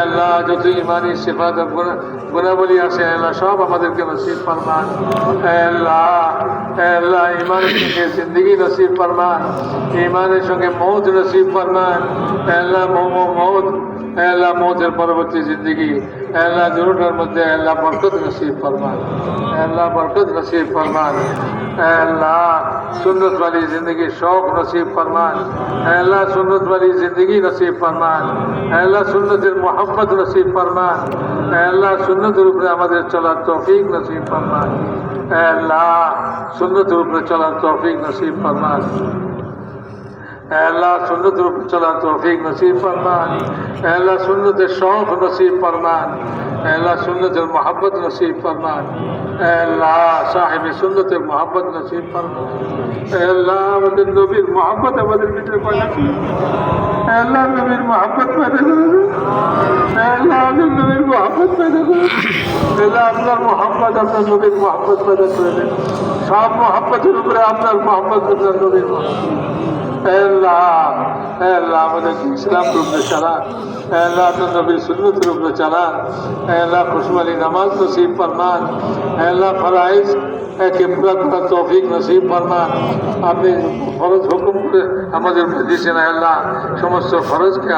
আল্লাহ যত ইমানি সিফাত গুণাবলী আছে আল্লাহ সব আমাদেরকে নসিব ফরমান। আল্লাহ আল্লাহ ইমানের সঙ্গে জিন্দগি নসিব ফরমান, ইমানের সঙ্গে মৌত নসিব ফরমান। আল্লাহ মৌত আল্লাহ মৌতের পরবর্তী জিন্দগি আল্লাহ দুটোটার মধ্যে আল্লাহ বরকত নসিব ফরমান, আল্লাহ বরকত নসিব ফরমান। আল্লাহ সুন্নত वाली जिंदगी शौक नसीब फरमान, अल्लाह सुन्नत वाली जिंदगी नसीब फरमान, अल्लाह सुन्नतेर मोहब्बत नसीब फरमान, अल्लाह सुन्नतेर उपरे आमादेर चलार तौफिक नसीब फरमान, अल्लाह सुन्नतेर उपरे चलार तौफिक नसीब फरमान, अल्लाह सुन्नतेर उपरे चलार तौफिक नसीब फरमान, अल्लाह सुन्नतेर शौक नसीब फरमान, अल्लाह सुन्नतेर मोहब्बत नसीब फरमान, अल्लाह साहिब सुन्नतेर मोहब्बत नसीब फरमान। अल्लाह আমাদের নবীর मोहब्बत আমাদের ভিতরে পয়দা করুন, अल्लाह নবীর मोहब्बत पैदा করুন, अल्लाह আমাদের নবীর मोहब्बत पैदा করুন, अल्लाह আপনার मोहब्बत আপনার নবীর मोहब्बत पैदा করে দেন, সব मोहब्बतेর উপরে আপনার मोहब्बत আপনার নবীর अल्लाह अल्लाह আমাদেরকে ইসলাম রূপে চালান, अल्लाह আপনার নবীর সুন্নতের উপরে চালান, अल्लाह खुशवाली नमाज नसीब फरमान, अल्लाह फराइज के पूरा कরার তৌফিক নসিব ফরমান। আপনি ফরজ হুকুম করে আমাদের দিয়েছেন আল্লাহ, সমস্ত ফরজকে